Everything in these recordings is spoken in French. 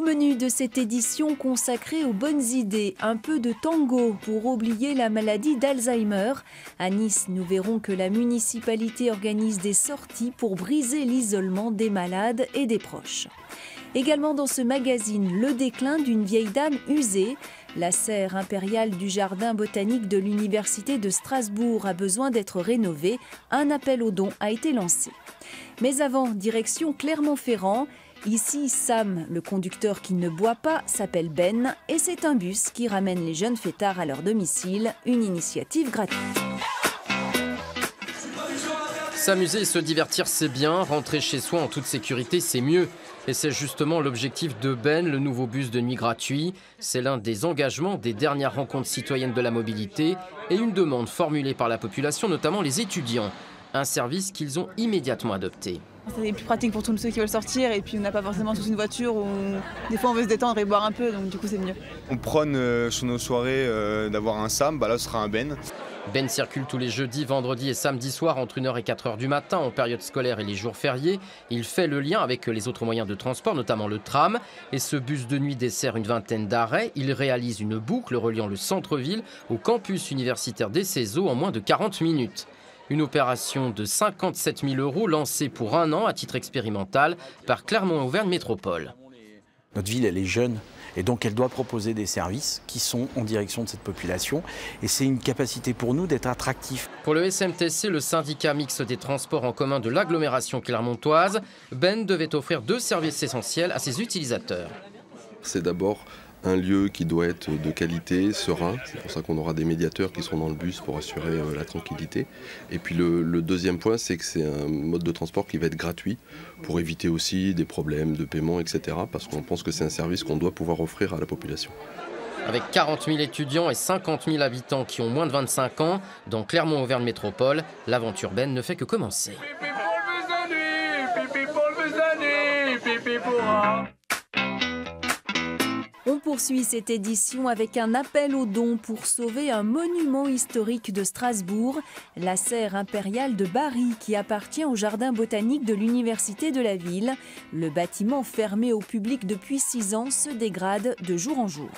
menu de cette édition consacrée aux bonnes idées, un peu de tango pour oublier la maladie d'Alzheimer. À Nice, nous verrons que la municipalité organise des sorties pour briser l'isolement des malades et des proches. Également dans ce magazine, le déclin d'une vieille dame usée. La serre impériale du jardin botanique de l'Université de Strasbourg a besoin d'être rénovée. Un appel aux dons a été lancé. Mais avant, direction Clermont-Ferrand. Ici, Sam, le conducteur qui ne boit pas, s'appelle Ben et c'est un bus qui ramène les jeunes fêtards à leur domicile, une initiative gratuite. S'amuser et se divertir, c'est bien. Rentrer chez soi en toute sécurité, c'est mieux. Et c'est justement l'objectif de Ben, le nouveau bus de nuit gratuit. C'est l'un des engagements des dernières rencontres citoyennes de la mobilité et une demande formulée par la population, notamment les étudiants. Un service qu'ils ont immédiatement adopté. C'est plus pratique pour tous ceux qui veulent sortir et puis on n'a pas forcément tous une voiture où des fois on veut se détendre et boire un peu, donc du coup c'est mieux. On prône sur nos soirées d'avoir un Sam, là ce sera un Ben. Ben circule tous les jeudis, vendredis et samedis soirs entre 1h et 4h du matin en période scolaire et les jours fériés. Il fait le lien avec les autres moyens de transport, notamment le tram. Et ce bus de nuit dessert une vingtaine d'arrêts. Il réalise une boucle reliant le centre-ville au campus universitaire des Cézaux en moins de 40 minutes. Une opération de 57 000 € lancée pour 1 an à titre expérimental par Clermont-Auvergne Métropole. Notre ville, elle est jeune et donc elle doit proposer des services qui sont en direction de cette population. Et c'est une capacité pour nous d'être attractifs. Pour le SMTC, le syndicat mixte des transports en commun de l'agglomération clermontoise, Ben devait offrir 2 services essentiels à ses utilisateurs. C'est d'abord un lieu qui doit être de qualité, serein. C'est pour ça qu'on aura des médiateurs qui seront dans le bus pour assurer la tranquillité. Et puis le deuxième point, c'est que c'est un mode de transport qui va être gratuit pour éviter aussi des problèmes de paiement, etc. Parce qu'on pense que c'est un service qu'on doit pouvoir offrir à la population. Avec 40 000 étudiants et 50 000 habitants qui ont moins de 25 ans, dans Clermont-Auvergne Métropole, l'aventure Ben ne fait que commencer. On poursuit cette édition avec un appel aux dons pour sauver un monument historique de Strasbourg, la serre impériale de Bari qui appartient au jardin botanique de l'Université de la ville. Le bâtiment fermé au public depuis 6 ans se dégrade de jour en jour.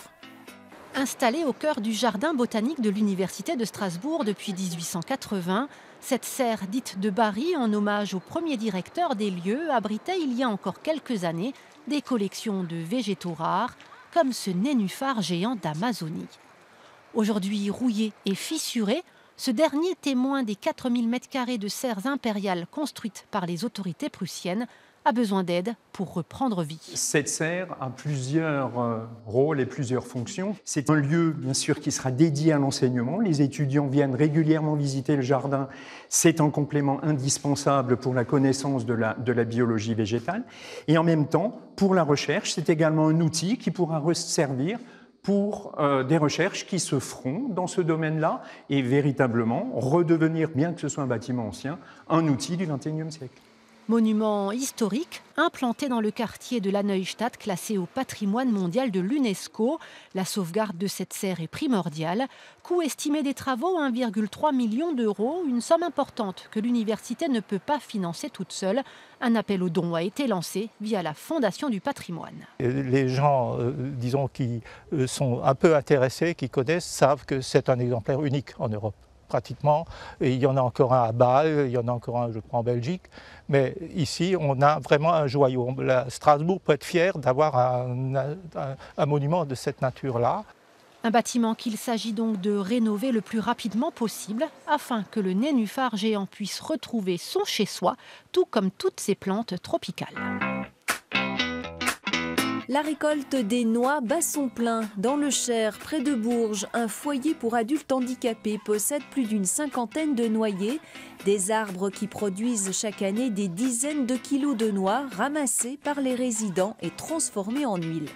Installée au cœur du jardin botanique de l'Université de Strasbourg depuis 1880, cette serre dite de Bari, en hommage au premier directeur des lieux, abritait il y a encore quelques années des collections de végétaux rares, comme ce nénuphar géant d'Amazonie. Aujourd'hui rouillé et fissuré, ce dernier témoin des 4000 m² de serres impériales construites par les autorités prussiennes a besoin d'aide pour reprendre vie. Cette serre a plusieurs rôles et plusieurs fonctions. C'est un lieu, bien sûr, qui sera dédié à l'enseignement. Les étudiants viennent régulièrement visiter le jardin. C'est un complément indispensable pour la connaissance de la biologie végétale. Et en même temps, pour la recherche, c'est également un outil qui pourra servir pour des recherches qui se feront dans ce domaine-là et véritablement redevenir, bien que ce soit un bâtiment ancien, un outil du XXIe siècle. Monument historique, implanté dans le quartier de la Neustadt, classé au patrimoine mondial de l'UNESCO. La sauvegarde de cette serre est primordiale. Coût estimé des travaux, 1,3 million d'euros, une somme importante que l'université ne peut pas financer toute seule. Un appel aux dons a été lancé via la Fondation du patrimoine. Les gens, disons, qui sont un peu intéressés, qui connaissent, savent que c'est un exemplaire unique en Europe. Pratiquement, et il y en a encore un à Bâle, il y en a encore un, je crois, en Belgique, mais ici, on a vraiment un joyau. Strasbourg peut être fier d'avoir un monument de cette nature-là. Un bâtiment qu'il s'agit donc de rénover le plus rapidement possible, afin que le nénuphar géant puisse retrouver son chez-soi, tout comme toutes ces plantes tropicales. La récolte des noix bat son plein. Dans le Cher, près de Bourges, un foyer pour adultes handicapés possède plus d'une 50aine de noyers. Des arbres qui produisent chaque année des dizaines de kilos de noix ramassées par les résidents et transformées en huile.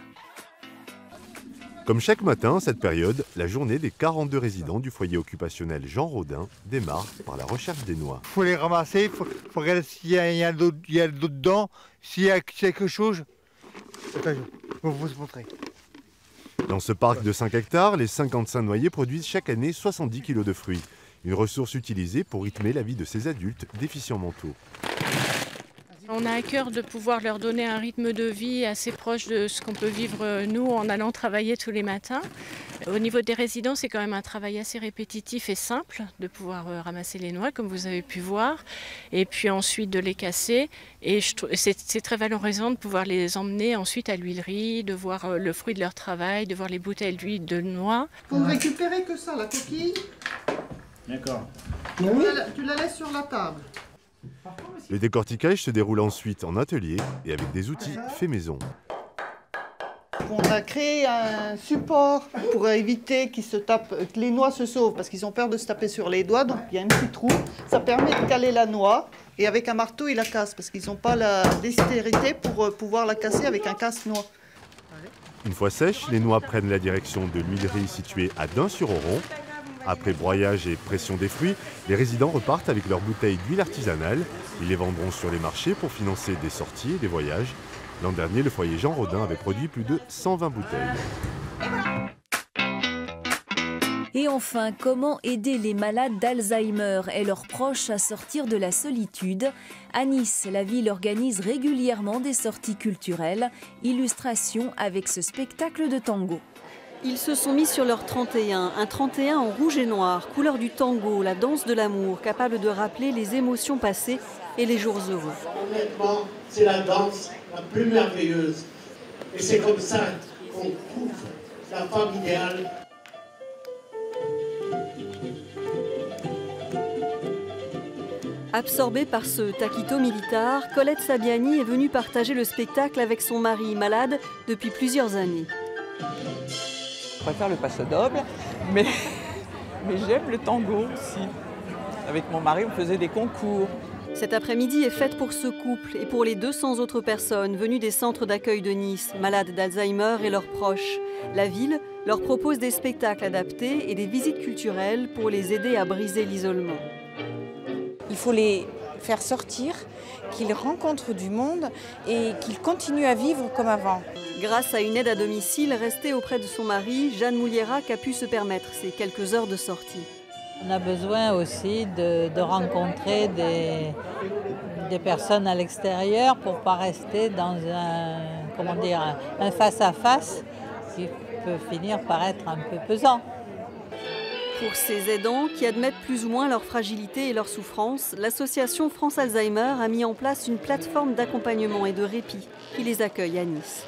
Comme chaque matin, cette période, la journée des 42 résidents du foyer occupationnel Jean Rodin démarre par la recherche des noix. Il faut les ramasser, il faut regarder s'il y a de l'eau dedans, s'il y a quelque chose. Attends, je vais vous montrer. Dans ce parc de 5 hectares, les 55 noyers produisent chaque année 70 kg de fruits. Une ressource utilisée pour rythmer la vie de ces adultes déficients mentaux. On a à cœur de pouvoir leur donner un rythme de vie assez proche de ce qu'on peut vivre nous en allant travailler tous les matins. Au niveau des résidents, c'est quand même un travail assez répétitif et simple de pouvoir ramasser les noix comme vous avez pu voir et puis ensuite de les casser. Et c'est très valorisant de pouvoir les emmener ensuite à l'huilerie, de voir le fruit de leur travail, de voir les bouteilles d'huile de noix. Vous ne récupérez que ça, la coquille. D'accord. Tu la laisses sur la table. Le décortiquage se déroule ensuite en atelier et avec des outils faits maison. On a créé un support pour éviter que les noix se sauvent parce qu'ils ont peur de se taper sur les doigts. Donc il y a un petit trou. Ça permet de caler la noix et avec un marteau ils la cassent parce qu'ils n'ont pas la dextérité pour pouvoir la casser avec un casse-noix. Une fois sèches, les noix prennent la direction de l'huilerie située à Dun-sur-Oron. Après broyage et pression des fruits, les résidents repartent avec leurs bouteilles d'huile artisanale. Ils les vendront sur les marchés pour financer des sorties et des voyages. L'an dernier, le foyer Jean Rodin avait produit plus de 120 bouteilles. Et enfin, comment aider les malades d'Alzheimer et leurs proches à sortir de la solitude? À Nice, la ville organise régulièrement des sorties culturelles. Illustration avec ce spectacle de tango. Ils se sont mis sur leur 31, un 31 en rouge et noir, couleur du tango, la danse de l'amour, capable de rappeler les émotions passées et les jours heureux. Honnêtement, c'est la danse la plus merveilleuse. Et c'est comme ça qu'on trouve la femme idéale. Absorbée par ce taquito militaire, Colette Sabiani est venue partager le spectacle avec son mari malade depuis plusieurs années. Je préfère le paso doble, mais j'aime le tango aussi. Avec mon mari, on faisait des concours. Cet après-midi est faite pour ce couple et pour les 200 autres personnes venues des centres d'accueil de Nice, malades d'Alzheimer et leurs proches. La ville leur propose des spectacles adaptés et des visites culturelles pour les aider à briser l'isolement. Il faut les faire sortir, qu'ils rencontrent du monde et qu'ils continuent à vivre comme avant. Grâce à une aide à domicile restée auprès de son mari, Jeanne Moulierac a pu se permettre ces quelques heures de sortie. On a besoin aussi de rencontrer des personnes à l'extérieur pour ne pas rester dans un face-à-face qui peut finir par être un peu pesant. Pour ces aidants qui admettent plus ou moins leur fragilité et leur souffrance, l'association France Alzheimer a mis en place une plateforme d'accompagnement et de répit qui les accueille à Nice.